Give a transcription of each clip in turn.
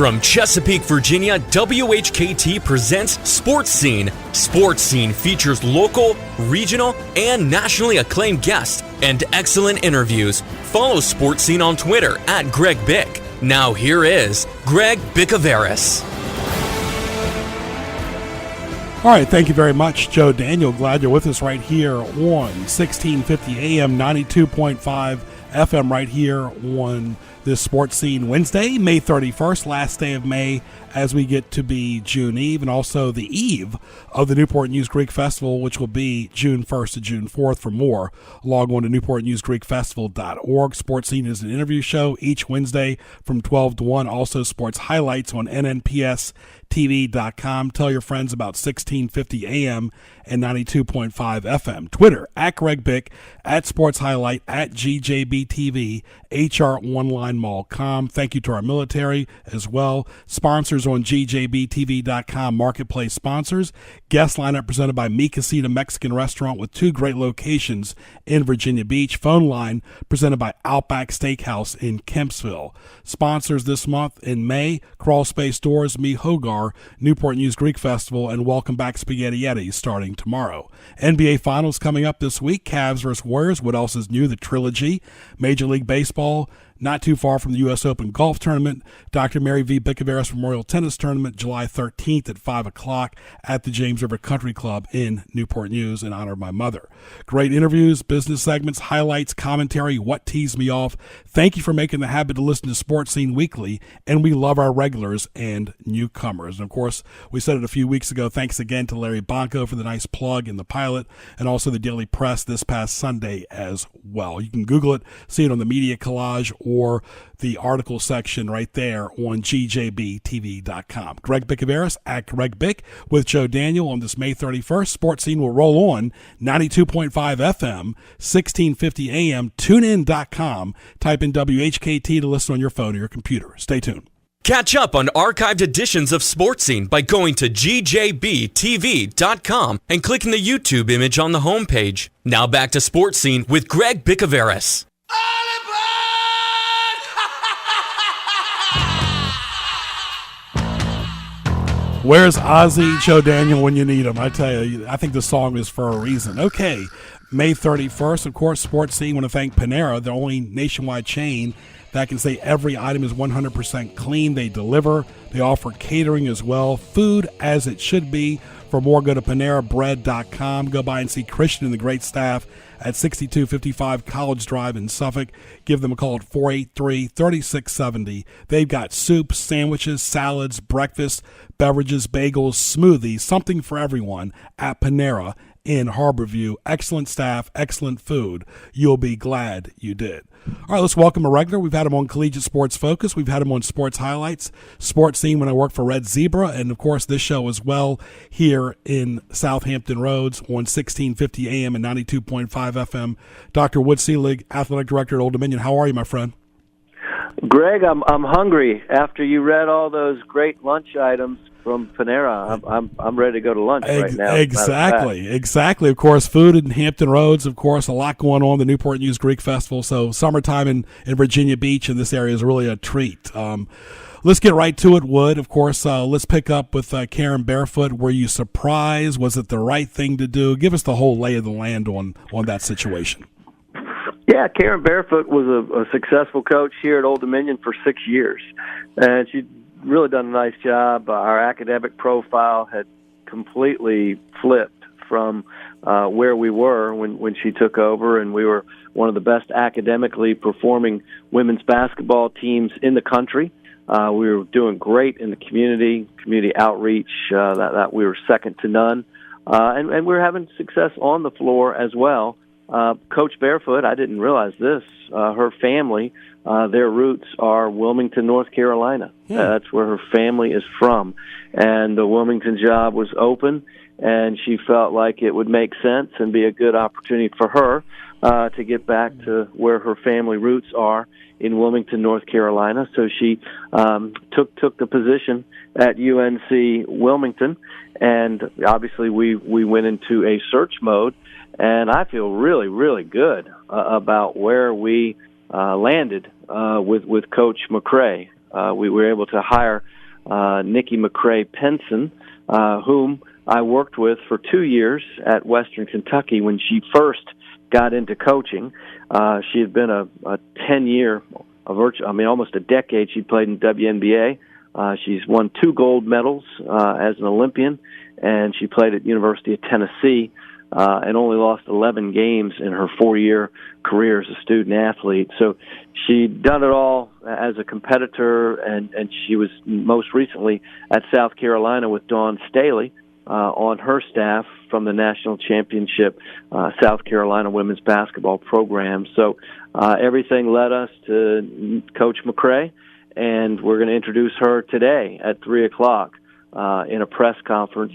From Chesapeake, Virginia, WHKT presents Sports Scene. Sports Scene features local, regional, and nationally acclaimed guests and excellent interviews. Follow Sports Scene on Twitter at Greg Bick. Now here is Greg Bicouvaris. All right, thank you very much, Joe Daniel. Glad you're with us right here on 1650 AM, 92.5 FM right here on this Sports Scene Wednesday, May 31st, last day of May as we get to be June Eve, and also the eve of the Newport News Greek Festival, which will be June 1st to June 4th. For more, log on to newportnewsgreekfestival.org. Sports Scene is an interview show each Wednesday from 12 to 1. Also sports highlights on nnpstv.com. Tell your friends about 1650 AM and 92.5 FM. Twitter, at Greg Bick, at Sports Highlight, at GJBTV, HR1LineMall.com. Thank you to our military as well. Sponsors on GJBTV.com, marketplace sponsors. Guest lineup presented by Mi Casita Mexican Restaurant with 2 great locations in Virginia Beach. Phone line presented by Outback Steakhouse in Kempsville. Sponsors this month in May, Crawl Space Doors, Me Hogar, Newport News Greek Festival, and Welcome Back Spaghetti Yetis starting tomorrow. NBA Finals coming up this week. Cavs versus Warriors. What else is new? The trilogy. Major League Baseball, not too far from the U.S. Open Golf Tournament. Dr. Mary V. Bicouvaris Memorial Tennis Tournament, July 13th at 5 o'clock at the James River Country Club in Newport News in honor of my mother. Great interviews, business segments, highlights, commentary, what teased me off. Thank you for making the habit to listen to Sports Scene Weekly, and we love our regulars and newcomers. And, of course, we said it a few weeks ago, thanks again to Larry Bonko for the nice plug in the pilot, and also the Daily Press this past Sunday as well. You can Google it, see it on the media collage, or the article section right there on gjbtv.com. Greg Bicouvaris at Greg Bick with Joe Daniel on this May 31st. Sports Scene will roll on 92.5 FM, 1650 AM, tunein.com. Type in WHKT to listen on your phone or your computer. Stay tuned. Catch up on archived editions of Sports Scene by going to gjbtv.com and clicking the YouTube image on the homepage. Now back to Sports Scene with Greg Bicouvaris. Where's Ozzy, Joe Daniel, when you need him? I tell you, I think the song is for a reason. Okay, May 31st, of course, Sports Scene. I want to thank Panera, the only nationwide chain that can say every item is 100% clean. They deliver. They offer catering as well. Food as it should be. For more, go to PaneraBread.com. Go by and see Christian and the great staff at 6255 College Drive in Suffolk. Give them a call at 483-3670. They've got soups, sandwiches, salads, breakfast, beverages, bagels, smoothies, something for everyone at Panera in Harborview. Excellent staff, excellent food. You'll be glad you did. All right, let's welcome a regular. We've had him on Collegiate Sports Focus. We've had him on Sports Highlights, Sports Scene when I worked for Red Zebra, and, of course, this show as well here in Southampton Roads on 1650 AM and 92.5 FM. Dr. Wood Selig, Athletic Director at Old Dominion. How are you, my friend? Greg, I'm hungry. After you read all those great lunch items from Panera, I'm ready to go to lunch right now. Exactly. Of course, food in Hampton Roads, of course, a lot going on, the Newport News Greek Festival. So summertime in Virginia Beach in this area is really a treat. Let's get right to it, Wood. Of course, let's pick up with Karen Barefoot. Were you surprised? Was it the right thing to do? Give us the whole lay of the land on that situation. Yeah, Karen Barefoot was a successful coach here at Old Dominion for 6 years, and she really done a nice job. Our academic profile had completely flipped from where we were when she took over, and we were one of the best academically performing women's basketball teams in the country. We were doing great in the community outreach, that we were second to none, and we were having success on the floor as well. Coach Barefoot, I didn't realize this, her family, their roots are Wilmington, North Carolina. That's where her family is from. And the Wilmington job was open, and she felt like it would make sense and be a good opportunity for her to get back to where her family roots are in Wilmington, North Carolina. So she took the position at UNC Wilmington, and obviously we went into a search mode. And I feel really, really good about where we landed with Coach McCray. we were able to hire Nikki McCrae Penson, whom I worked with for 2 years at Western Kentucky when she first got into coaching. She had been a 10-year, almost a decade. She played in WNBA. She's won 2 gold medals as an Olympian, and she played at University of Tennessee and only lost 11 games in her 4-year career as a student athlete. So she'd done it all as a competitor, and she was most recently at South Carolina with Dawn Staley on her staff from the national championship South Carolina women's basketball program. So everything led us to Coach McCrae, and we're going to introduce her today at 3 o'clock in a press conference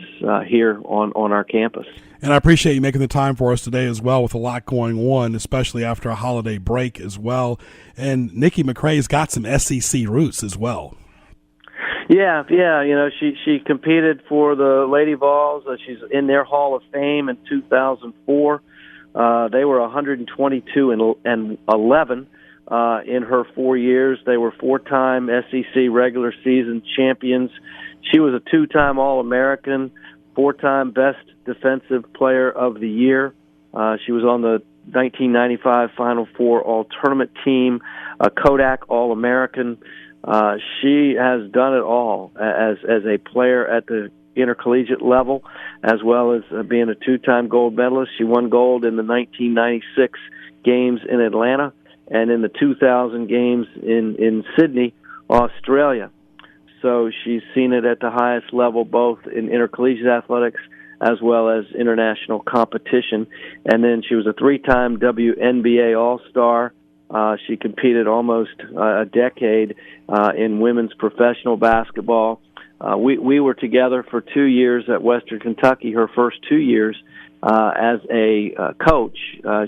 here on our campus. And I appreciate you making the time for us today as well, with a lot going on, especially after a holiday break as well. And Nikki McCrae's got some SEC roots as well. Yeah. She competed for the Lady Vols. She's in their Hall of Fame in 2004. They were 122 and 11 in her 4 years. They were 4-time SEC regular season champions. She was a 2-time All-American, 4-time Best Defensive Player of the Year. She was on the 1995 Final Four All-Tournament team, a Kodak All-American. She has done it all as a player at the intercollegiate level, as well as being a 2-time gold medalist. She won gold in the 1996 games in Atlanta and in the 2000 games in Sydney, Australia. So she's seen it at the highest level, both in intercollegiate athletics as well as international competition. And then she was a 3-time WNBA All-Star. She competed almost a decade in women's professional basketball. We were together for 2 years at Western Kentucky, her first 2 years as a coach.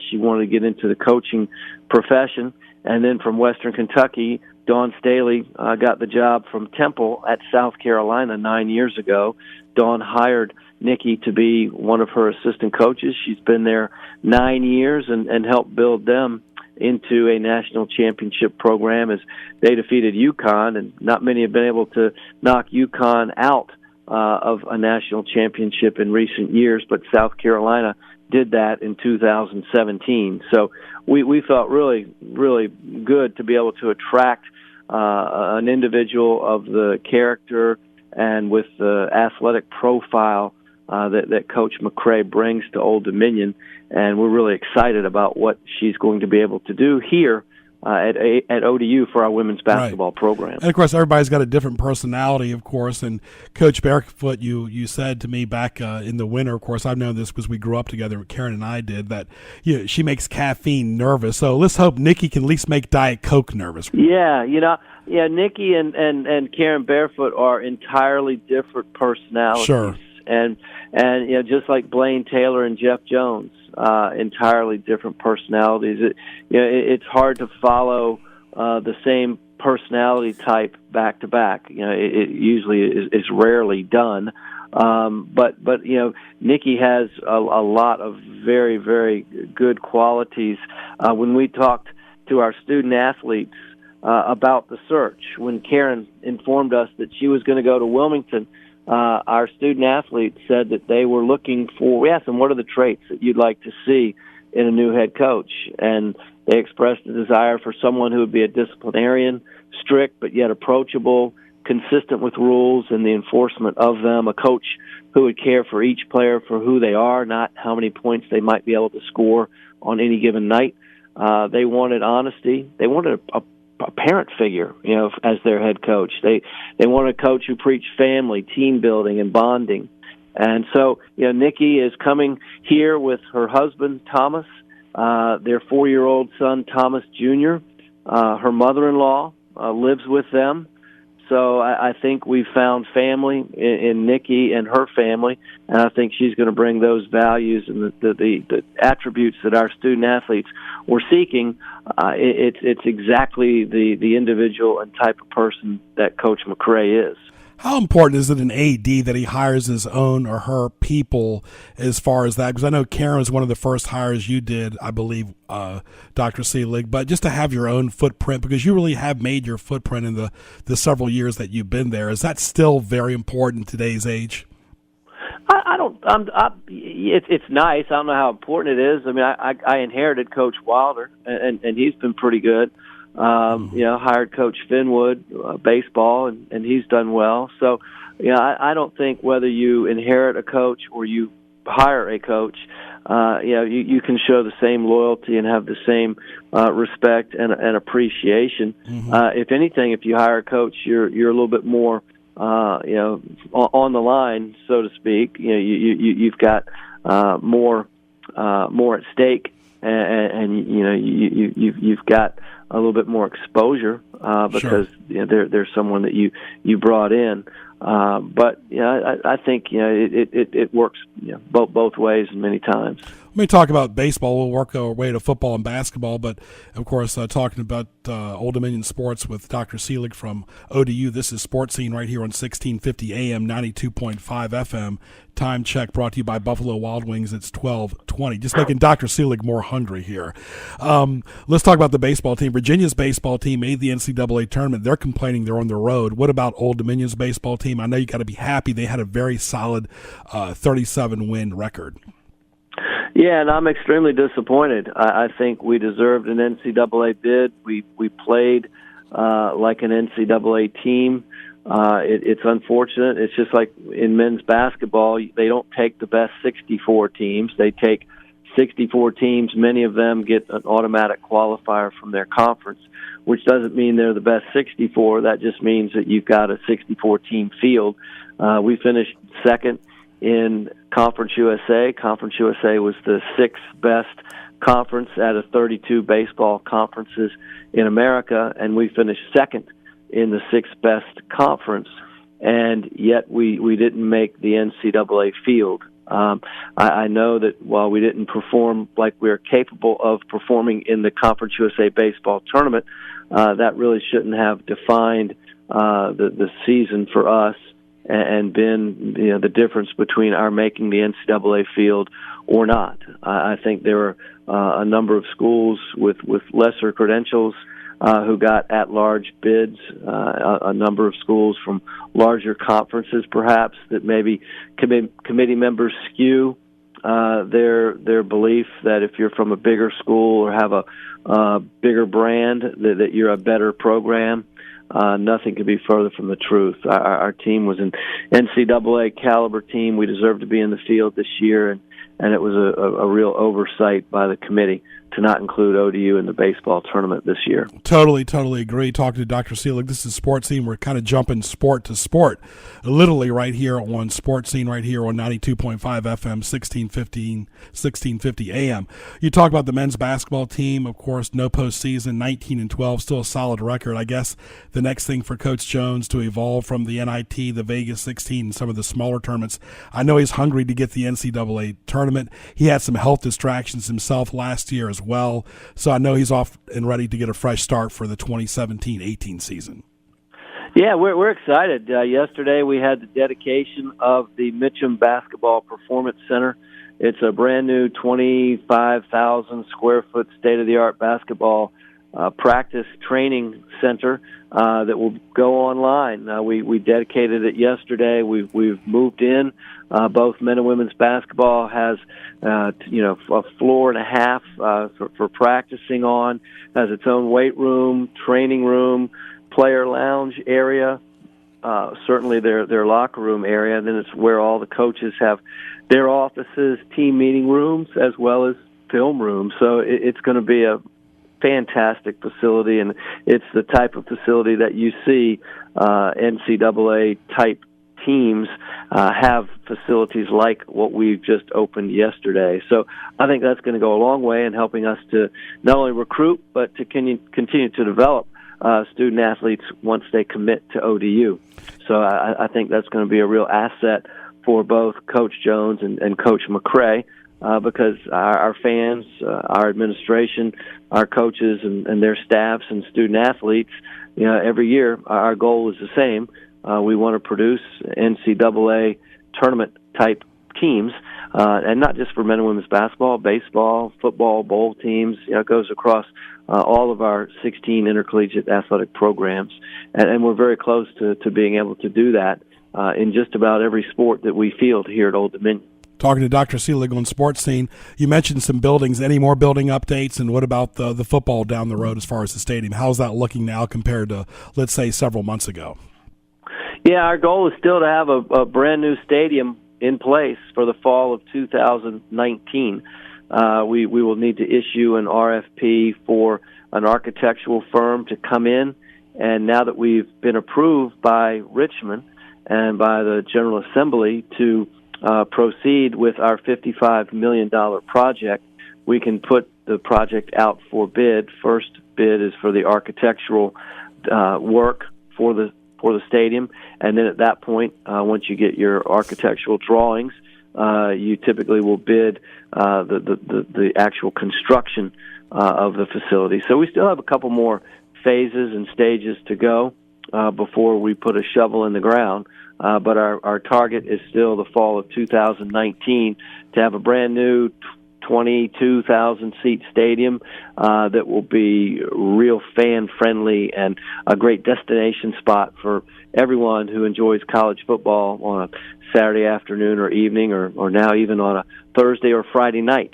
She wanted to get into the coaching profession. And then from Western Kentucky, Dawn Staley got the job from Temple at South Carolina 9 years ago. Dawn hired Nikki to be one of her assistant coaches. She's been there 9 years and helped build them into a national championship program as they defeated UConn, and not many have been able to knock UConn out of a national championship in recent years, but South Carolina did that in 2017. So we felt really, really good to be able to attract an individual of the character and with the athletic profile that Coach McCrae brings to Old Dominion, and we're really excited about what she's going to be able to do here at ODU for our women's basketball program. And, of course, everybody's got a different personality, of course, and Coach Barefoot, you said to me back in the winter, of course, I've known this because we grew up together, Karen and I did, that she makes caffeine nervous. So let's hope Nikki can at least make Diet Coke nervous. Yeah, Nikki and Karen Barefoot are entirely different personalities. Sure. And just like Blaine Taylor and Jeff Jones, entirely different personalities. It's hard to follow the same personality type back to back. It usually is rarely done. But Nikki has a lot of very, very good qualities. When we talked to our student athletes about the search, when Karen informed us that she was going to go to Wilmington, our student athletes said that they were looking for, we asked them, what are the traits that you'd like to see in a new head coach? And they expressed a desire for someone who would be a disciplinarian, strict but yet approachable, consistent with rules and the enforcement of them, a coach who would care for each player for who they are, not how many points they might be able to score on any given night. They wanted honesty. They wanted a parent figure, as their head coach. They want a coach who preached family, team building, and bonding. And so, Nikki is coming here with her husband, Thomas, their 4-year-old son, Thomas Jr. Her mother-in-law lives with them. So I think we found family in Nikki and her family, and I think she's going to bring those values and the attributes that our student athletes were seeking. It's exactly the individual and type of person that Coach McCrae is. How important is it an AD that he hires his own or her people as far as that? Because I know Karen was one of the first hires you did, I believe, Dr. Selig, but just to have your own footprint, because you really have made your footprint in the several years that you've been there. Is that still very important in today's age? It's nice. I don't know how important it is. I mean, I inherited Coach Wilder, and he's been pretty good. Hired Coach Finwood, baseball, and he's done well. So, I don't think whether you inherit a coach or you hire a coach, you can show the same loyalty and have the same respect and appreciation. Mm-hmm. If anything, if you hire a coach, you're a little bit more, on the line, so to speak. You've got more at stake, and you've got a little bit more exposure because there's someone that you brought in. But I think it works both ways many times. Let me talk about baseball. We'll work our way to football and basketball, but of course, talking about Old Dominion sports with Dr. Selig from ODU. This is Sports Scene right here on 1650 AM, 92.5 FM. Time check brought to you by Buffalo Wild Wings. It's 12:20. Just making Dr. Selig more hungry here. Let's talk about the baseball team. Virginia's baseball team made the NCAA tournament. They're complaining they're on the road. What about Old Dominion's baseball team? I know you got to be happy. They had a very solid 37-win record. Yeah, and I'm extremely disappointed. I think we deserved an NCAA bid. We played like an NCAA team. It's unfortunate. It's just like in men's basketball, they don't take the best 64 teams. They take 64 teams. Many of them get an automatic qualifier from their conference, which doesn't mean they're the best 64. That just means that you've got a 64-team field. We finished second in Conference USA. Conference USA was the sixth best conference out of 32 baseball conferences in America, and we finished second in the sixth best conference, and yet we didn't make the NCAA field. I know that while we didn't perform like we're capable of performing in the Conference USA baseball tournament, that really shouldn't have defined the season for us and been the difference between our making the NCAA field or not. I think there were a number of schools with lesser credentials who got at-large bids, a number of schools from larger conferences perhaps that maybe committee members skew their belief that if you're from a bigger school or have a bigger brand that you're a better program. Nothing could be further from the truth. Our team was an NCAA caliber team. We deserved to be in the field this year, and it was a real oversight by the committee to not include ODU in the baseball tournament this year. Totally agree. Talking to Dr. Selig, this is Sports Scene. We're kind of jumping sport to sport, literally right here on Sports Scene, right here on 92.5 FM, 1650 AM. You talk about the men's basketball team, of course, no postseason, 19-12, still a solid record. I guess the next thing for Coach Jones to evolve from the NIT, the Vegas 16, and some of the smaller tournaments. I know he's hungry to get the NCAA tournament. He had some health distractions himself last year as well, so I know he's off and ready to get a fresh start for the 2017-18 season. Yeah, we're excited. Yesterday we had the dedication of the Mitcham Basketball Performance Center. It's a brand new 25,000 square foot state-of-the-art basketball practice training center that will go online. We dedicated it yesterday. We've moved in. Both men and women's basketball has a floor and a half for practicing on. Has its own weight room, training room, player lounge area. Certainly their locker room area. And then it's where all the coaches have their offices, team meeting rooms, as well as film rooms. So it's going to be a fantastic facility, and it's the type of facility that you see NCAA type teams have facilities like what we've just opened yesterday. So I think that's going to go a long way in helping us to not only recruit but to continue to develop student athletes once they commit to ODU. So I think that's going to be a real asset for both Coach Jones and Coach McCray. Because our fans, our administration, our coaches and their staffs and student athletes, every year our goal is the same, We want to produce NCAA tournament-type teams, and not just for men and women's basketball, baseball, football, bowl teams. It goes across all of our 16 intercollegiate athletic programs, and we're very close to being able to do that in just about every sport that we field here at Old Dominion. Talking to Dr. Selig on Sports Scene, you mentioned some buildings. Any more building updates, and what about the football down the road as far as the stadium? How's that looking now compared to, let's say, several months ago? Yeah, our goal is still to have a brand new stadium in place for the fall of 2019. We will need to issue an RFP for an architectural firm to come in, and now that we've been approved by Richmond and by the General Assembly to proceed with our $55 million project, we can put the project out for bid. First bid is for the architectural work for the stadium, and then at that point, once you get your architectural drawings, you typically will bid the actual construction of the facility. So we still have a couple more phases and stages to go before we put a shovel in the ground. But our target is still the fall of 2019 to have a brand new 22,000-seat stadium that will be real fan-friendly and a great destination spot for everyone who enjoys college football on a Saturday afternoon or evening, or now even on a Thursday or Friday night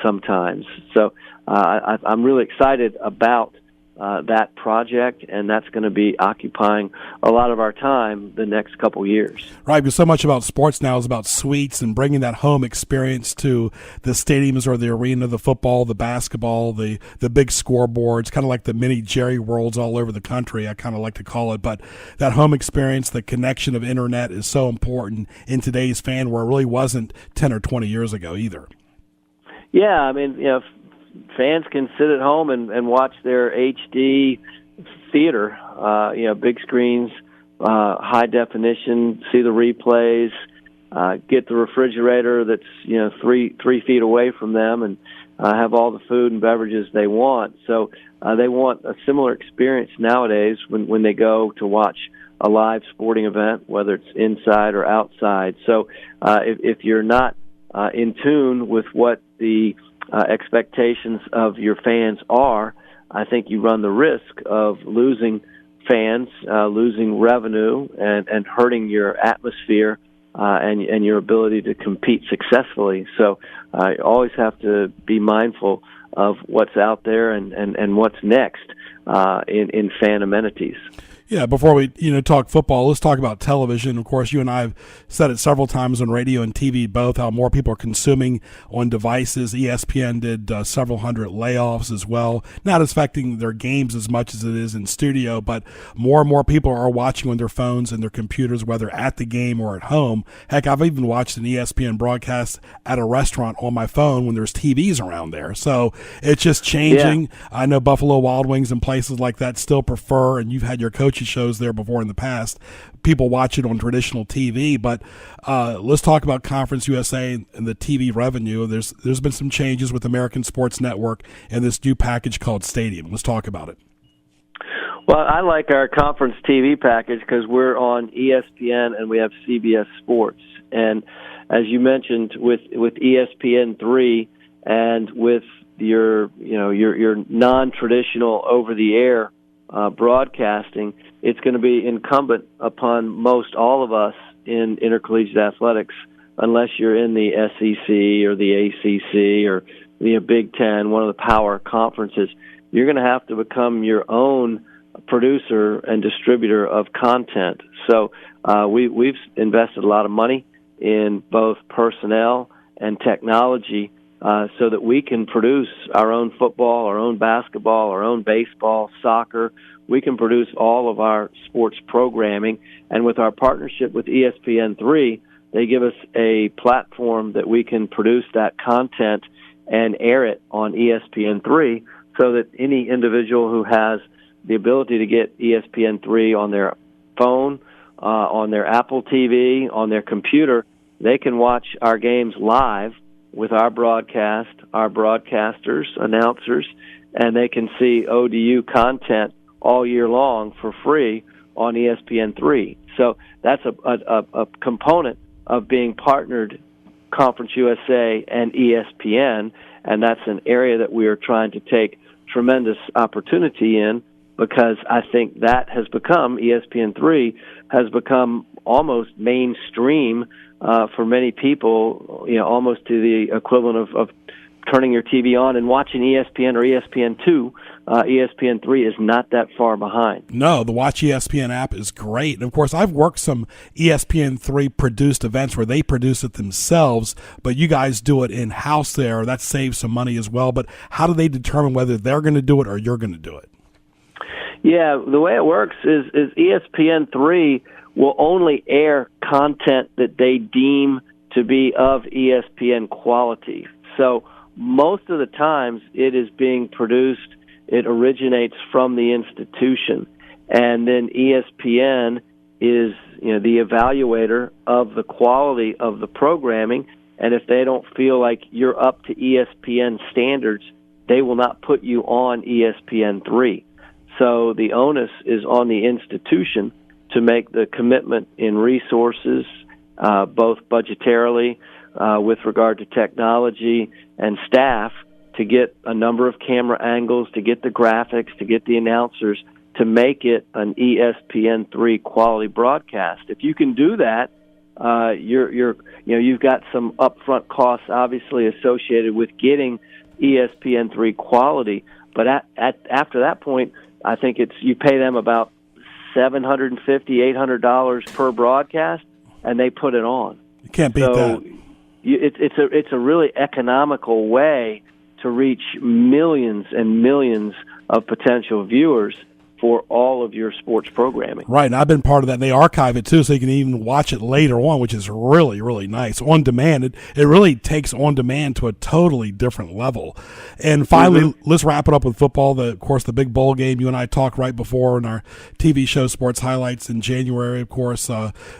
sometimes. So I'm really excited about that project, and that's going to be occupying a lot of our time the next couple years. Right, because so much about sports now is about suites and bringing that home experience to the stadiums or the arena, the football, the basketball, the big scoreboards, kind of like the mini Jerry Worlds all over the country, I kind of like to call it. But that home experience, the connection of internet is so important in today's fan, where it really wasn't 10 or 20 years ago either. Yeah, I mean, fans can sit at home and watch their HD theater, big screens, high definition, see the replays, get the refrigerator that's 3 feet away from them, and have all the food and beverages they want. So they want a similar experience nowadays when they go to watch a live sporting event, whether it's inside or outside. So if you're not in tune with what the expectations of your fans are, I think you run the risk of losing fans, losing revenue, and hurting your atmosphere and your ability to compete successfully. So I always have to be mindful of what's out there and what's next in fan amenities. Yeah, before we talk football, let's talk about television. Of course, you and I have said it several times on radio and TV both, how more people are consuming on devices. ESPN did several hundred layoffs as well, not affecting their games as much as it is in studio, but more and more people are watching on their phones and their computers, whether at the game or at home. Heck, I've even watched an ESPN broadcast at a restaurant on my phone when there's TVs around there. So it's just changing. Yeah. I know Buffalo Wild Wings and places like that still prefer, and you've had your coaches shows there before in the past, people watch it on traditional TV. But let's talk about Conference USA and the TV revenue. There's been some changes with American Sports Network and this new package called Stadium. Let's talk about it. Well, I like our conference TV package because we're on ESPN and we have CBS Sports. And as you mentioned, with ESPN3 and with your non-traditional over-the-air broadcasting, it's going to be incumbent upon most all of us in intercollegiate athletics, unless you're in the SEC or the ACC or the Big Ten, one of the power conferences. You're going to have to become your own producer and distributor of content. So we've invested a lot of money in both personnel and technology so that we can produce our own football, our own basketball, our own baseball, soccer. We can produce all of our sports programming. And with our partnership with ESPN3, they give us a platform that we can produce that content and air it on ESPN3 so that any individual who has the ability to get ESPN3 on their phone, on their Apple TV, on their computer, they can watch our games live with our broadcast, our broadcasters, announcers, and they can see ODU content all year long for free on ESPN3. So that's a component of being partnered Conference USA and ESPN, and that's an area that we are trying to take tremendous opportunity in, because I think that has become, ESPN3 has become almost mainstream for many people, almost to the equivalent of turning your TV on and watching ESPN or ESPN2. ESPN3 is not that far behind. No, the Watch ESPN app is great. And, of course, I've worked some ESPN3 produced events where they produce it themselves, but you guys do it in-house there. That saves some money as well. But how do they determine whether they're going to do it or you're going to do it? Yeah, the way it works is ESPN3 will only air content that they deem to be of ESPN quality. So most of the times it is being produced, it originates from the institution, and then ESPN is the evaluator of the quality of the programming, and if they don't feel like you're up to ESPN standards, they will not put you on ESPN3. So the onus is on the institution to make the commitment in resources, both budgetarily, with regard to technology and staff, to get a number of camera angles, to get the graphics, to get the announcers, to make it an ESPN3 quality broadcast. If you can do that, you've got some upfront costs obviously associated with getting ESPN3 quality, but after that point, I think you pay them about $750, $800 per broadcast, and they put it on. You can't beat that. It's a really economical way to reach millions and millions of potential viewers for all of your sports programming. Right, and I've been part of that. And they archive it, too, so you can even watch it later on, which is really, really nice. On demand, it really takes on demand to a totally different level. And finally, let's wrap it up with football. Of course, the big bowl game you and I talked right before in our TV show Sports Highlights in January, of course.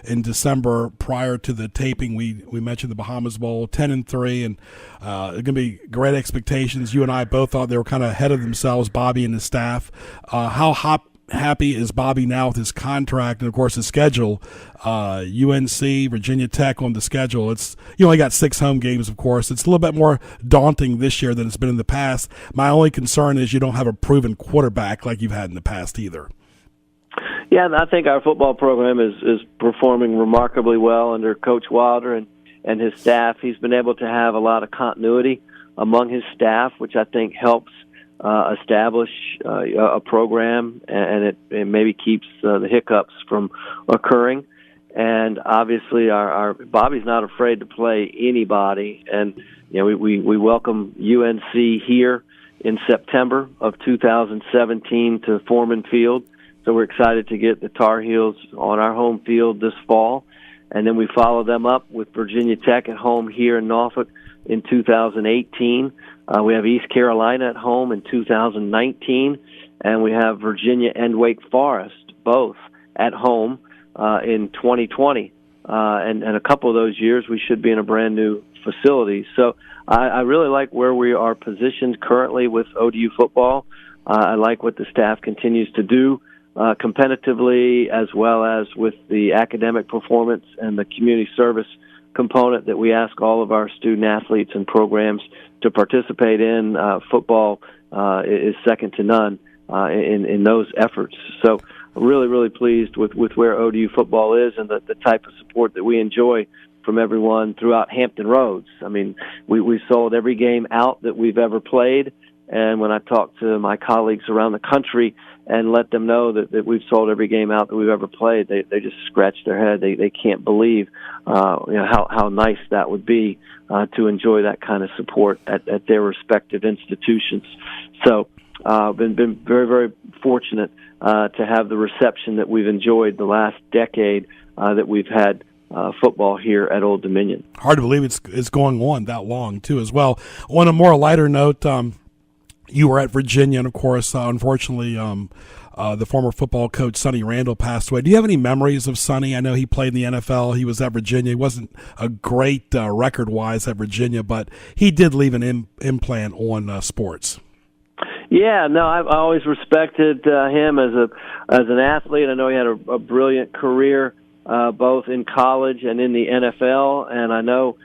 In December, prior to the taping, we mentioned the Bahamas Bowl, 10-3, and it's going to be great expectations. You and I both thought they were kind of ahead of themselves, Bobby and his staff. How happy is Bobby now with his contract and, of course, his schedule? UNC, Virginia Tech on the schedule. You only got 6 home games, of course. It's a little bit more daunting this year than it's been in the past. My only concern is you don't have a proven quarterback like you've had in the past either. Yeah, and I think our football program is performing remarkably well under Coach Wilder and his staff. He's been able to have a lot of continuity among his staff, which I think helps establish a program, and it maybe keeps the hiccups from occurring. And obviously, our Bobby's not afraid to play anybody, and we welcome UNC here in September of 2017 to Foreman Field. So we're excited to get the Tar Heels on our home field this fall, and then we follow them up with Virginia Tech at home here in Norfolk in 2018. We have East Carolina at home in 2019, and we have Virginia and Wake Forest both at home in 2020. And a couple of those years, we should be in a brand-new facility. So I really like where we are positioned currently with ODU football. I like what the staff continues to do competitively, as well as with the academic performance and the community service component that we ask all of our student athletes and programs to participate in. Football is second to none in those efforts. So really, really pleased with where ODU football is and the type of support that we enjoy from everyone throughout Hampton Roads. I mean, we sold every game out that we've ever played, and when I talk to my colleagues around the country and let them know that we've sold every game out that we've ever played, they just scratch their head. They can't believe how nice that would be to enjoy that kind of support at their respective institutions. So been very, very fortunate to have the reception that we've enjoyed the last decade that we've had football here at Old Dominion. Hard to believe it's going on that long, too, as well. On a more lighter note, you were at Virginia, and, of course, unfortunately, the former football coach Sonny Randall passed away. Do you have any memories of Sonny? I know he played in the NFL. He was at Virginia. He wasn't a great record-wise at Virginia, but he did leave an implant on sports. Yeah, no, I've always respected him as an athlete. I know he had a brilliant career both in college and in the NFL, and I know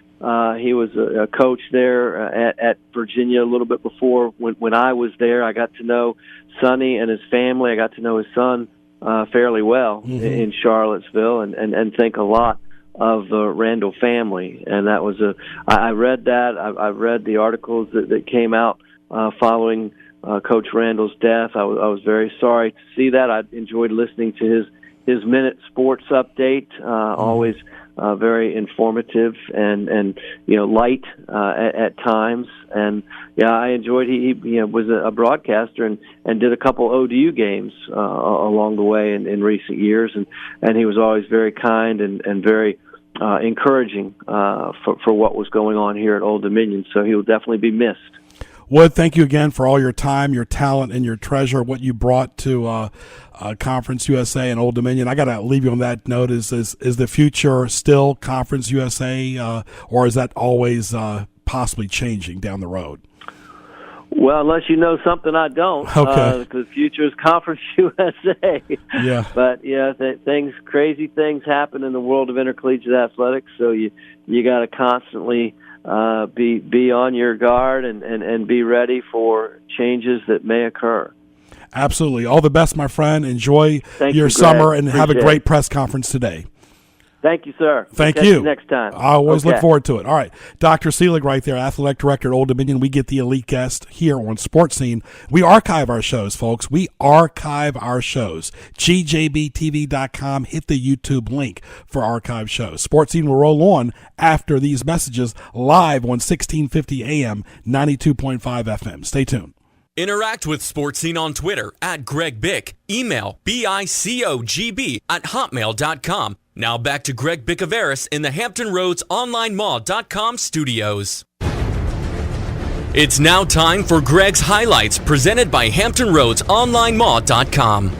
he was a coach there at Virginia a little bit before when I was there. I got to know Sonny and his family. I got to know his son fairly well in Charlottesville, and think a lot of the Randall family. And that was I read that. I've read the articles that came out following Coach Randall's death. I was very sorry to see that. I enjoyed listening to his Minute Sports update. Always very informative and light at times. And yeah, I enjoyed. He was a broadcaster and did a couple ODU games along the way in recent years. And he was always very kind and very encouraging for what was going on here at Old Dominion. So he will definitely be missed. Wood, thank you again for all your time, your talent, and your treasure, what you brought to Conference USA and Old Dominion. I got to leave you on that note. Is the future still Conference USA, or is that always possibly changing down the road? Well, unless you know something I don't. Okay. The future is Conference USA. Yeah. But yeah, crazy things happen in the world of intercollegiate athletics, so you got to constantly be on your guard and be ready for changes that may occur. Absolutely. All the best, my friend. Enjoy Thank your you, summer Greg. and Appreciate have a great press conference today. Thank you, sir. Thank We'll catch you. you next time. I always Okay. look forward to it. All right. Dr. Selig right there, Athletic Director at Old Dominion. We get the elite guest here on Sports Scene. We archive our shows, folks. We archive our shows. GJBTV.com. Hit the YouTube link for archive shows. Sports Scene will roll on after these messages live on 1650 AM, 92.5 FM. Stay tuned. Interact with Sports Scene on Twitter at Greg Bick. Email bicogb@hotmail.com. Now back to Greg Bicouvaris in the Hampton Roads OnlineMall.com studios. It's now time for Greg's Highlights, presented by Hampton Roads OnlineMall.com.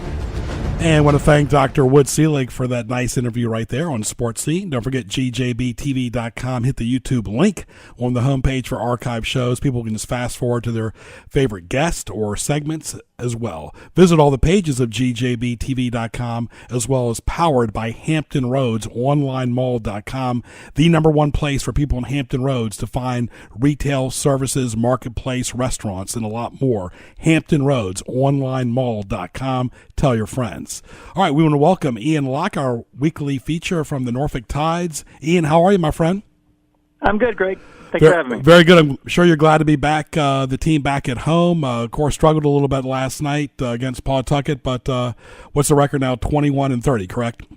And I want to thank Dr. Wood Selig for that nice interview right there on Sports Scene. Don't forget GJBTV.com. Hit the YouTube link on the homepage for archive shows. People can just fast forward to their favorite guest or segments as well. Visit all the pages of GJBTV.com, as well as powered by Hampton Roads OnlineMall.com, the number one place for people in Hampton Roads to find retail services, marketplace, restaurants, and a lot more. Hampton Roads OnlineMall.com. Tell your friends. All right, we want to welcome Ian Locke, our weekly feature from the Norfolk Tides. Ian, how are you, my friend? I'm good, Greg. Thanks for having me. Very good. I'm sure you're glad to be back, the team back at home. Of course, struggled a little bit last night against Pawtucket, but what's the record now? 21-30, correct?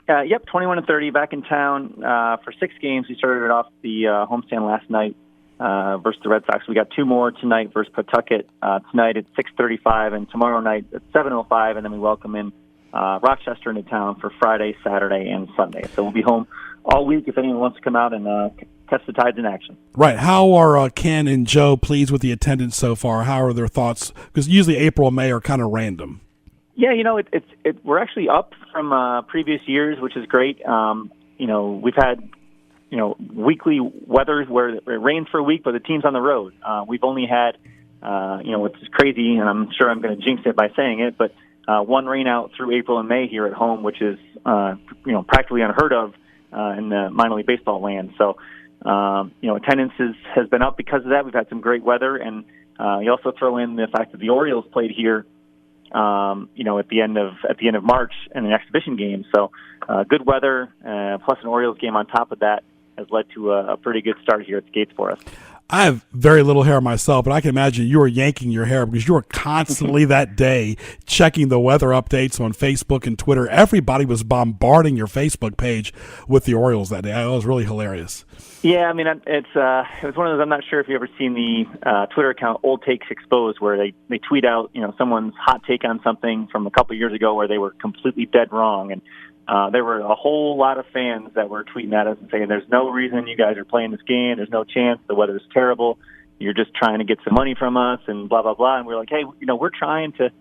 Yep, 21-30, back in town for 6 games. We started off the homestand last night versus the Red Sox. We got 2 more tonight versus Pawtucket. Tonight at 6:35, and tomorrow night at 7:05, and then we welcome in Rochester into town for Friday, Saturday, and Sunday. So we'll be home all week if anyone wants to come out and catch the Tides in action. Right. How are Ken and Joe pleased with the attendance so far? How are their thoughts? Because usually April and May are kind of random. Yeah, we're actually up from previous years, which is great. We've had weekly weather where it rains for a week, but the team's on the road. We've only had it's crazy, and I'm sure I'm going to jinx it by saying it, but 1 rain out through April and May here at home, which is practically unheard of in the minor league baseball land. So attendance has been up because of that. We've had some great weather, and you also throw in the fact that the Orioles played here, at the end of March in an exhibition game. So good weather plus an Orioles game on top of that has led to a pretty good start here at the gates for us. I have very little hair myself, but I can imagine you were yanking your hair because you were constantly that day checking the weather updates on Facebook and Twitter. Everybody was bombarding your Facebook page with the Orioles that day. It was really hilarious. Yeah, I mean, it was one of those. I'm not sure if you ever seen the Twitter account Old Takes Exposed, where they tweet out someone's hot take on something from a couple years ago where they were completely dead wrong, and there were a whole lot of fans that were tweeting at us and saying, "There's no reason you guys are playing this game. There's no chance. The weather is terrible. You're just trying to get some money from us," and blah blah blah. And we're like, "Hey, we're trying to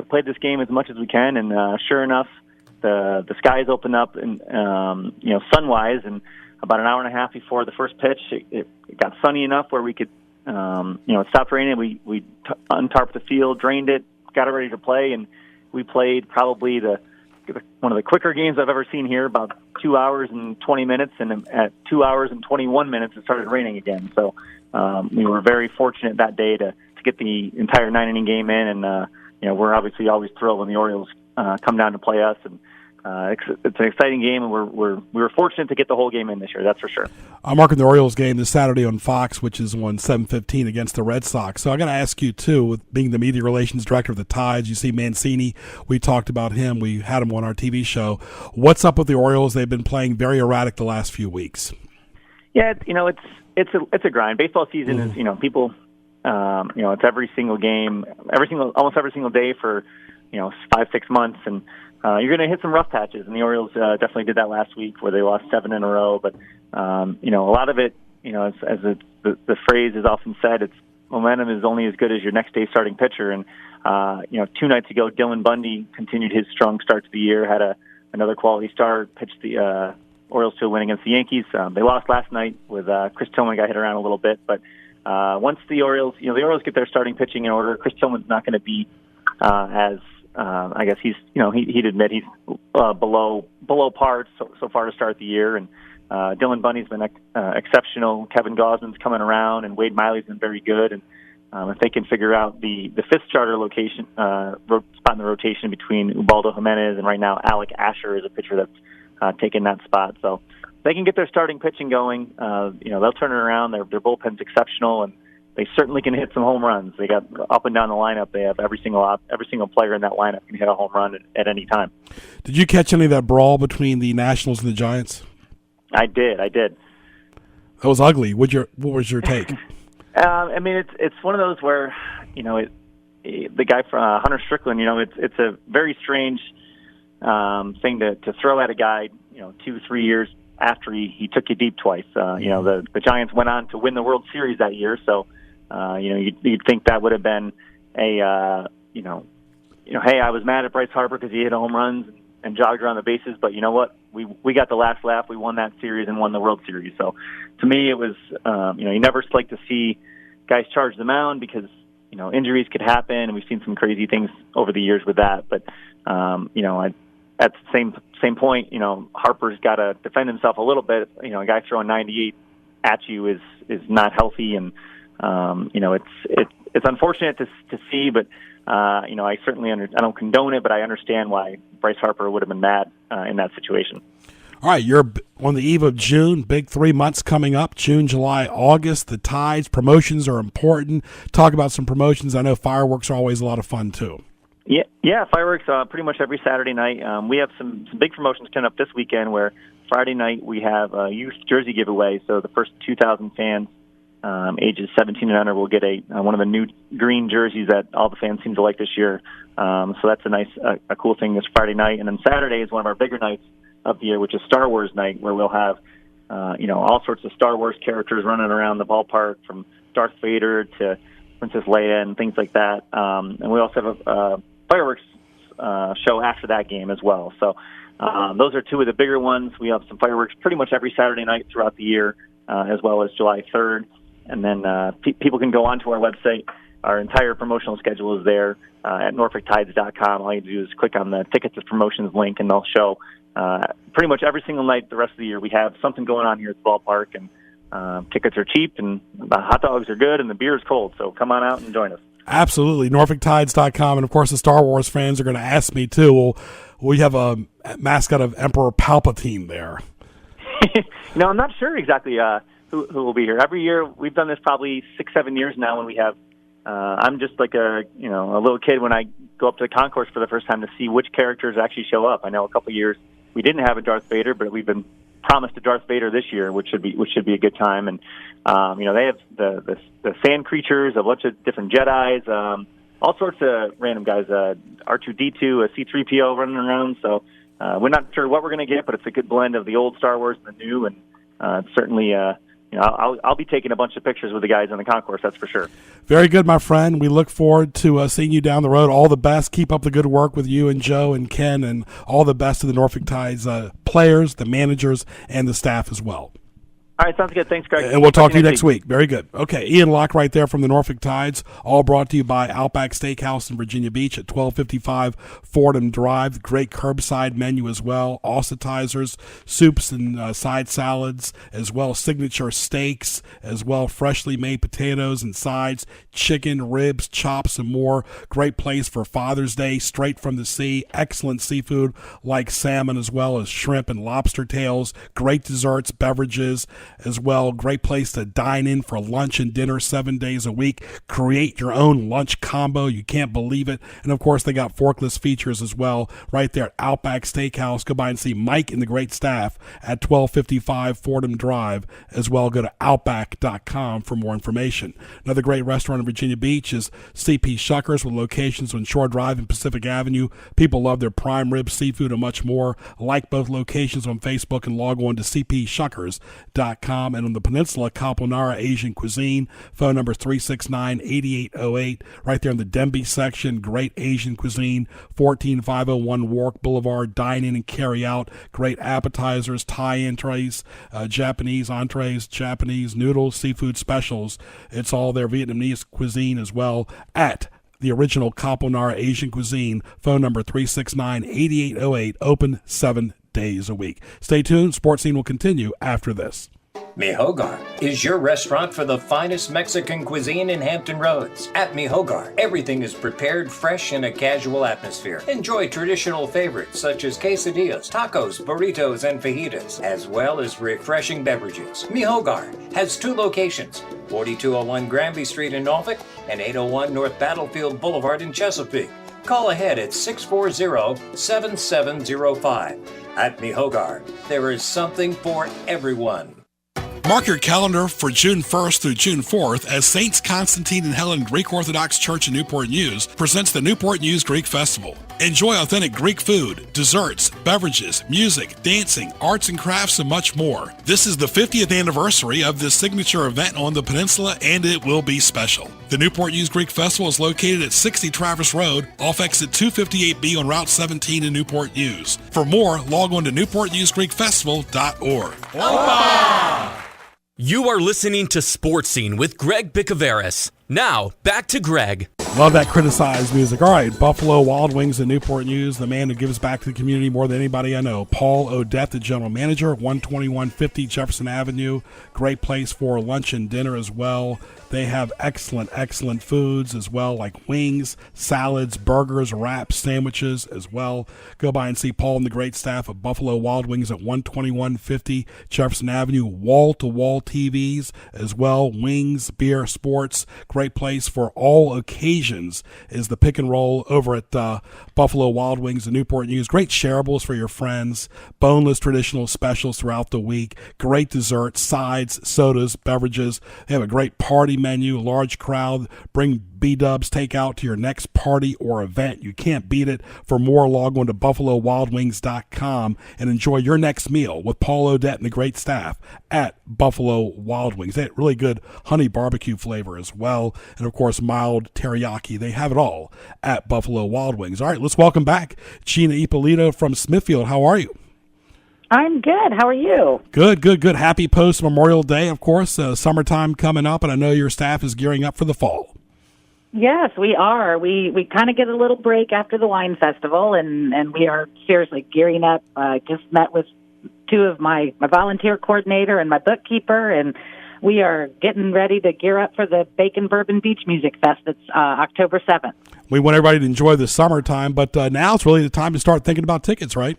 play this game as much as we can." And sure enough, the skies open up and sun-wise, and about an hour and a half before the first pitch, it got sunny enough where we could It stopped raining. We untarped the field, drained it, got it ready to play, and we played probably one of the quicker games I've ever seen here, about 2 hours and 20 minutes, and at 2 hours and 21 minutes, it started raining again. So we were very fortunate that day to get the entire 9-inning game in, and we're obviously always thrilled when the Orioles come down to play us, and it's an exciting game, and we were fortunate to get the whole game in this year, that's for sure. I'm marking the Orioles game this Saturday on Fox, which is on 7:15 against the Red Sox. So I got to ask you, too, with being the media relations director of the Tides, you see Mancini, we talked about him, we had him on our TV show. What's up with the Orioles? They've been playing very erratic the last few weeks. Yeah, it's a grind. Baseball season is, people, it's every single game, almost every single day for, 5-6 months, and you're going to hit some rough patches, and the Orioles definitely did that last week where they lost 7 in a row. But a lot of it, as the phrase is often said, it's momentum is only as good as your next day starting pitcher. And 2 nights ago, Dylan Bundy continued his strong start to the year, had another quality start, pitched the Orioles to a win against the Yankees. They lost last night with Chris Tillman got hit around a little bit, but once the Orioles get their starting pitching in order, Chris Tillman's not going to be as I guess he'd admit he's below par so far to start the year, and Dylan Bundy's been exceptional. Kevin Gausman's coming around, and Wade Miley's been very good. And if they can figure out the fifth starter location spot in the rotation between Ubaldo Jimenez and right now Alec Asher is a pitcher that's taken that spot. So if they can get their starting pitching going, they'll turn it around. Their bullpen's exceptional, and they certainly can hit some home runs. They got up and down the lineup. They have every single player in that lineup can hit a home run at any time. Did you catch any of that brawl between the Nationals and the Giants? I did. That was ugly. What was your take? It's one of those where, the guy from Hunter Strickland, it's a very strange thing to throw at a guy, 2-3 years after he took you deep twice. The Giants went on to win the World Series that year, so you'd think that would have been hey, I was mad at Bryce Harper because he hit home runs and jogged around the bases, but you know what? We got the last laugh. We won that series and won the World Series. So to me, it was, you never like to see guys charge the mound because, injuries could happen, and we've seen some crazy things over the years with that. But, at the same point, Harper's got to defend himself a little bit. A guy throwing 98 at you is not healthy, and it's unfortunate to see. But I certainly I don't condone it, but I understand why Bryce Harper would have been mad in that situation. All right, you're on the eve of June, big 3 months coming up, June, July, August. The Tides, promotions are important. Talk about some promotions. I know fireworks are always a lot of fun, too. Yeah, fireworks pretty much every Saturday night. We have some big promotions coming up this weekend where Friday night we have a youth jersey giveaway. So the first 2,000 fans ages 17 and under will get one of the new green jerseys that all the fans seem to like this year. So that's a cool thing this Friday night. And then Saturday is one of our bigger nights of the year, which is Star Wars night, where we'll have all sorts of Star Wars characters running around the ballpark, from Darth Vader to Princess Leia and things like that. And we also have a fireworks show after that game as well. So those are two of the bigger ones. We have some fireworks pretty much every Saturday night throughout the year, as well as July 3rd. And then people can go onto our website. Our entire promotional schedule is there at NorfolkTides.com. All you do is click on the Tickets to Promotions link, and they'll show pretty much every single night the rest of the year we have something going on here at the ballpark, and tickets are cheap, and the hot dogs are good, and the beer is cold. So come on out and join us. Absolutely. NorfolkTides.com. And, of course, the Star Wars fans are going to ask me, too. Well, we have a mascot of Emperor Palpatine there. I'm not sure exactly who will be here. Every year, we've done this probably 6-7 years now when we have I'm just like a little kid when I go up to the concourse for the first time to see which characters actually show up. I know a couple of years we didn't have a Darth Vader, but we've been promised a Darth Vader this year, which should be a good time. And they have the sand creatures, a bunch of different Jedis, all sorts of random guys. R2D2, a C3PO running around. So we're not sure what we're going to get, but it's a good blend of the old Star Wars and the new, and it's certainly. I'll be taking a bunch of pictures with the guys on the concourse, that's for sure. Very good, my friend. We look forward to seeing you down the road. All the best. Keep up the good work with you and Joe and Ken, and all the best to the Norfolk Tides players, the managers, and the staff as well. All right, sounds good. Thanks, Greg. And we'll talk to you next week. Very good. Okay, Ian Locke right there from the Norfolk Tides, all brought to you by Outback Steakhouse in Virginia Beach at 1255 Fordham Drive. Great curbside menu as well. Ossitizers, soups and side salads, as well signature steaks, as well freshly made potatoes and sides, chicken, ribs, chops, and more. Great place for Father's Day, straight from the sea. Excellent seafood like salmon as well as shrimp and lobster tails. Great desserts, beverages as well. Great place to dine in for lunch and dinner 7 days a week. Create your own lunch combo. You can't believe it. And of course, they got forkless features as well right there at Outback Steakhouse. Go by and see Mike and the great staff at 1255 Fordham Drive as well. Go to Outback.com for more information. Another great restaurant in Virginia Beach is CP Shuckers with locations on Shore Drive and Pacific Avenue. People love their prime rib, seafood, and much more. Like both locations on Facebook and log on to cpshuckers.com. And on the peninsula, Caponara Asian Cuisine. Phone number 369-8808. Right there in the Denby section. Great Asian cuisine. 14501 Warwick Boulevard. Dine in and carry out. Great appetizers, Thai entrees, Japanese entrees, Japanese noodles, seafood specials. It's all their Vietnamese cuisine as well at the original Caponara Asian Cuisine. Phone number 369-8808. Open 7 days a week. Stay tuned. Sports Scene will continue after this. Mi Hogar is your restaurant for the finest Mexican cuisine in Hampton Roads. At Mi Hogar, everything is prepared fresh in a casual atmosphere. Enjoy traditional favorites such as quesadillas, tacos, burritos, and fajitas, as well as refreshing beverages. Mi Hogar has 2 locations, 4201 Granby Street in Norfolk and 801 North Battlefield Boulevard in Chesapeake. Call ahead at 640-7705. At Mi Hogar, there is something for everyone. Mark your calendar for June 1st through June 4th as Saints Constantine and Helen Greek Orthodox Church in Newport News presents the Newport News Greek Festival. Enjoy authentic Greek food, desserts, beverages, music, dancing, arts and crafts, and much more. This is the 50th anniversary of this signature event on the peninsula, and it will be special. The Newport News Greek Festival is located at 60 Travis Road, off exit 258B on Route 17 in Newport News. For more, log on to newportnewsgreekfestival.org. Opa! You are listening to Sports Scene with Greg Bicouvaris. Now, back to Greg. Love that criticized music. All right, Buffalo Wild Wings and Newport News, the man who gives back to the community more than anybody I know. Paul Odette, the general manager, 12150 Jefferson Avenue. Great place for lunch and dinner as well. They have excellent foods as well, like wings, salads, burgers, wraps, sandwiches as well. Go by and see Paul and the great staff of Buffalo Wild Wings at 12150 Jefferson Avenue. Wall-to-wall TVs as well, wings, beer, sports. Great place for all occasions is the pick and roll over at Buffalo Wild Wings and Newport News. Great shareables for your friends, boneless traditional specials throughout the week, great desserts, sides, sodas, beverages. They have a great party menu, large crowd. Bring B-dubs takeout to your next party or event. You can't beat it. For more, log on to BuffaloWildWings.com and enjoy your next meal with Paul Odette and the great staff at Buffalo Wild Wings. They have really good honey barbecue flavor as well, and of course mild teriyaki. They have it all at Buffalo Wild Wings. All right, let's welcome back Gina Ippolito from Smithfield. How are you? I'm good. How are you? Good. Happy post-Memorial Day, of course. Summertime coming up, and I know your staff is gearing up for the fall. Yes, we are. We kind of get a little break after the wine festival, and we are seriously gearing up. I just met with 2 of my volunteer coordinator and my bookkeeper, and we are getting ready to gear up for the Bacon Bourbon Beach Music Fest. It's October 7th. We want everybody to enjoy the summertime, but now it's really the time to start thinking about tickets, right?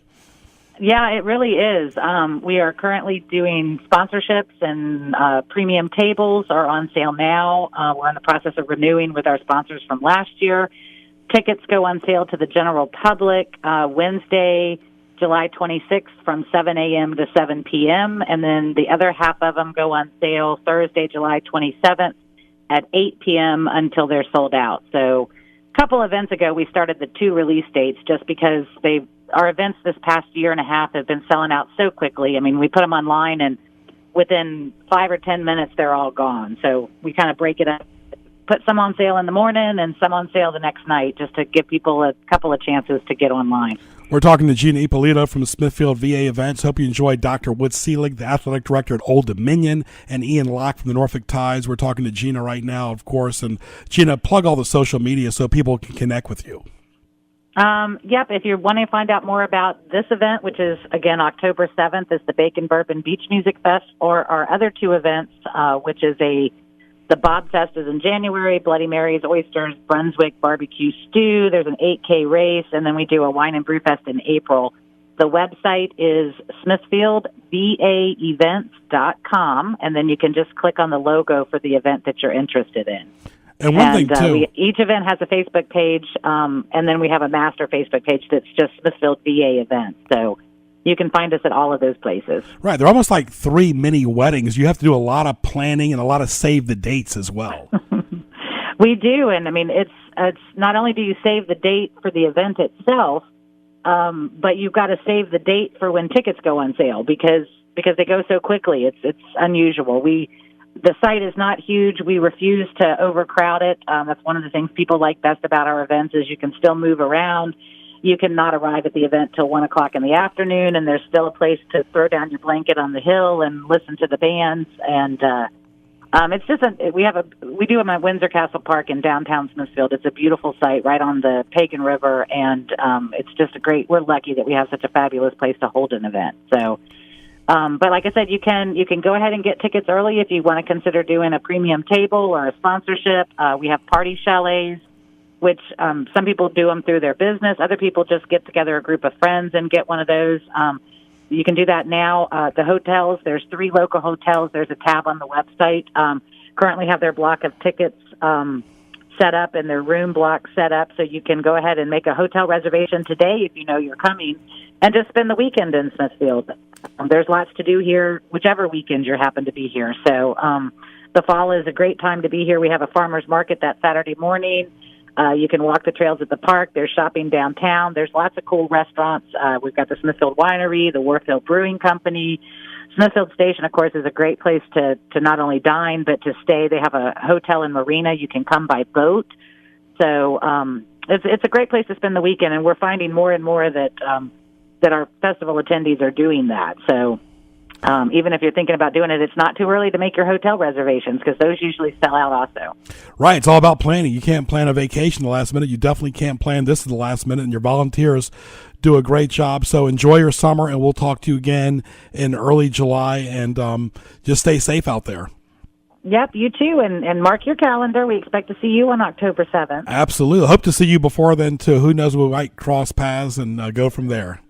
Yeah, it really is. We are currently doing sponsorships, and premium tables are on sale now. We're in the process of renewing with our sponsors from last year. Tickets go on sale to the general public Wednesday, July 26th from 7 a.m. to 7 p.m., and then the other half of them go on sale Thursday, July 27th at 8 p.m. until they're sold out. So a couple events ago, we started the 2 release dates just because our events this past year and a half have been selling out so quickly. I mean, we put them online, and within 5 or 10 minutes, they're all gone. So we kind of break it up put some on sale in the morning and some on sale the next night, just to give people a couple of chances to get online. We're talking to Gina Ippolito from Smithfield VA Events. Hope you enjoyed Dr. Wood Selig, the athletic director at Old Dominion, and Ian Locke from the Norfolk Tides. We're talking to Gina right now, of course. And Gina, plug all the social media so people can connect with you. Yep, if you want to find out more about this event, which is, again, October 7th, is the Bacon Bourbon Beach Music Fest, or our other two events, which is the Bob Fest is in January, Bloody Marys, Oysters, Brunswick Barbecue Stew. There's an 8K race, and then we do a Wine and Brew Fest in April. The website is smithfieldvaevents.com, and then you can just click on the logo for the event that you're interested in. And one thing, too. Each event has a Facebook page, and then we have a master Facebook page that's just Smithfield VA Events. So you can find us at all of those places. Right. They're almost like 3 mini weddings. You have to do a lot of planning and a lot of save the dates as well. We do. And, I mean, it's not only do you save the date for the event itself, but you've got to save the date for when tickets go on sale because they go so quickly. It's unusual. The site is not huge. We refuse to overcrowd it. That's one of the things people like best about our events is you can still move around. You can not arrive at the event till 1 o'clock in the afternoon, and there's still a place to throw down your blanket on the hill and listen to the bands. And it's just we do them at Windsor Castle Park in downtown Smithfield. It's a beautiful site right on the Pagan River, and it's just we're lucky that we have such a fabulous place to hold an event. So. But like I said, you can go ahead and get tickets early if you want to consider doing a premium table or a sponsorship. We have party chalets, which some people do them through their business. Other people just get together a group of friends and get one of those. You can do that now. The hotels, there's 3 local hotels. There's a tab on the website. Currently have their block of tickets set up and their room block set up, so you can go ahead and make a hotel reservation today if you know you're coming, and just spend the weekend in Smithfield. There's lots to do here, whichever weekend you happen to be here. So the fall is a great time to be here. We have a farmer's market that Saturday morning. You can walk the trails at the park. There's shopping downtown. There's lots of cool restaurants. We've got the Smithfield Winery, the Warfield Brewing Company. Smithfield Station, of course, is a great place to not only dine but to stay. They have a hotel and marina. You can come by boat. So it's a great place to spend the weekend, and we're finding more and more that our festival attendees are doing that. So even if you're thinking about doing it, it's not too early to make your hotel reservations because those usually sell out also. Right. It's all about planning. You can't plan a vacation the last minute. You definitely can't plan this at the last minute, and your volunteers do a great job. So enjoy your summer, and we'll talk to you again in early July, and just stay safe out there. Yep, you too, and mark your calendar. We expect to see you on October 7th. Absolutely. Hope to see you before then, too. Who knows, we might cross paths and go from there.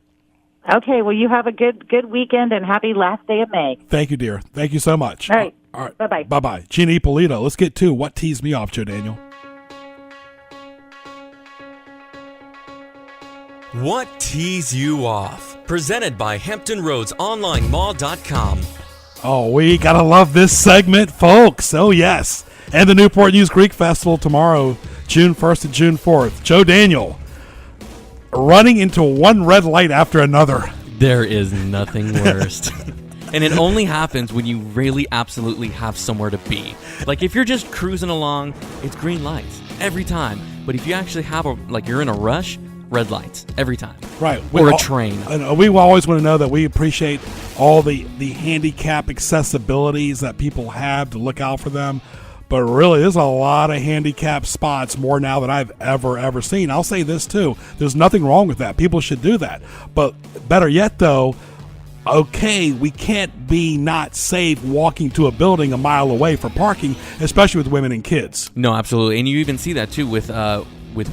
Okay, well, you have a good weekend and happy last day of May. Thank you, dear. Thank you so much. All right. Bye-bye. Bye-bye. Gina Ippolito. Let's get to what teased me off, Joe Daniel. What tees you off? Presented by HamptonRoadsOnlineMall.com. Oh, we got to love this segment, folks. Oh, yes. And the Newport News Greek Festival tomorrow, June 1st and June 4th. Joe Daniel, running into one red light after another. There is nothing worse. And it only happens when you really absolutely have somewhere to be. Like if you're just cruising along, it's green lights every time. But if you actually have you're in a rush, red lights every time. Right. Or a train. And we always want to know that we appreciate all the handicap accessibilities that people have to look out for them. But really, there's a lot of handicap spots, more now than I've ever seen. I'll say this, too. There's nothing wrong with that. People should do that. But better yet, though, okay, we can't be not safe walking to a building a mile away for parking, especially with women and kids. No, absolutely. And you even see that, too, with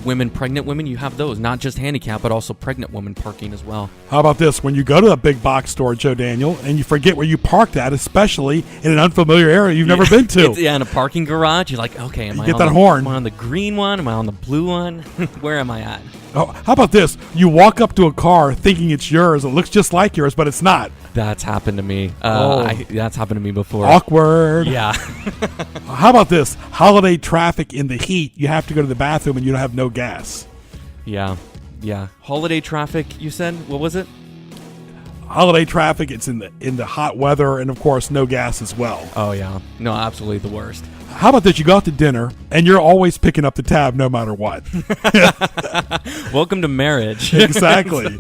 women, pregnant women. You have those, not just handicap, but also pregnant women parking as well. How about this? When you go to a big box store, Joe Daniel, and you forget where you parked at, especially in an unfamiliar area you've never been to. In a parking garage, you're like, okay, am I on the green one? Am I on the blue one? Where am I at? Oh, how about this? You walk up to a car thinking it's yours. It looks just like yours, but it's not. That's happened to me. That's happened to me before. Awkward. Yeah. How about this? Holiday traffic in the heat. You have to go to the bathroom and you don't have no gas. Yeah. Holiday traffic, you said? What was it? holiday traffic. It's in the hot weather, and of course, no gas as well. Oh yeah, no, absolutely the worst. How about this? You go out to dinner, and you're always picking up the tab no matter what. Welcome to marriage. Exactly.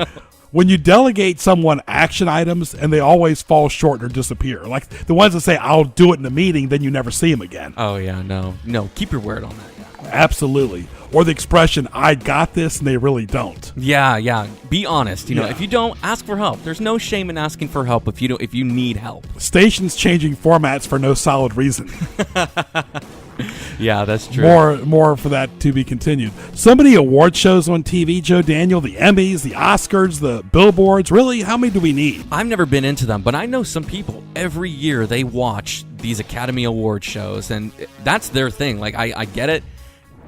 When you delegate someone action items and they always fall short or disappear, like the ones that say, I'll do it in the meeting, then you never see them again. Oh, yeah, no, keep your word on that. Absolutely. Or the expression, I got this, and they really don't. Yeah. Be honest. You know, Yeah. if you don't, ask for help. There's no shame in asking for help if you need help. Stations changing formats for no solid reason. Yeah, that's true. More for that to be continued. So many award shows on TV, Joe Daniel, the Emmys, the Oscars, the Billboards. Really, how many do we need? I've never been into them, but I know some people, every year they watch these Academy Award shows, and that's their thing. Like, I get it.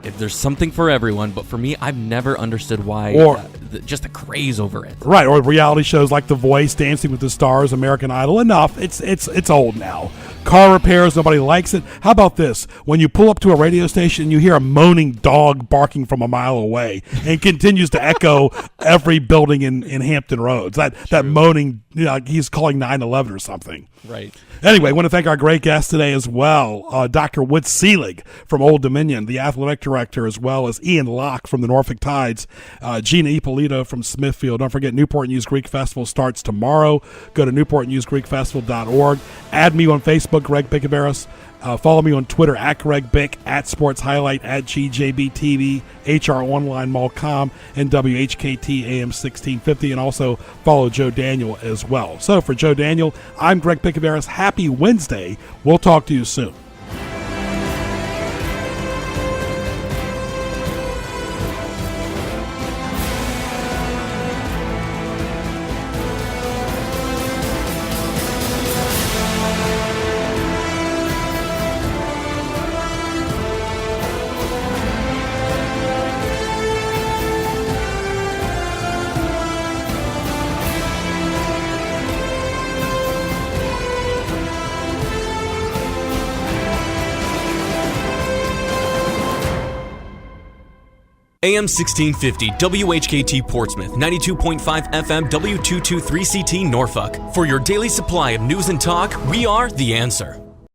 If there's something for everyone, but for me, I've never understood why, just the craze over it. Right, or reality shows like The Voice, Dancing with the Stars, American Idol. Enough. It's old now. Car repairs, nobody likes it. How about this? When you pull up to a radio station, you hear a moaning dog barking from a mile away, and it continues to echo every building in Hampton Roads. That moaning, he's calling 911 or something. Right. Anyway, I want to thank our great guest today as well, Dr. Wood Selig from Old Dominion, the athletic director, as well as Ian Locke from the Norfolk Tides, Gina Ippolito from Smithfield. Don't forget, Newport News Greek Festival starts tomorrow. Go to newportnewsgreekfestival.org. Add me on Facebook, Greg Bicouvaris. Follow me on Twitter at Greg Bick, at Sports Highlight, at GJBTV, HR Online Mall.com, and WHKT AM 1650. And also follow Joe Daniel as well. So for Joe Daniel, I'm Greg Bicouvaris. Happy Wednesday. We'll talk to you soon. AM 1650, WHKT Portsmouth, 92.5 FM, W223CT Norfolk. For your daily supply of news and talk, we are The Answer.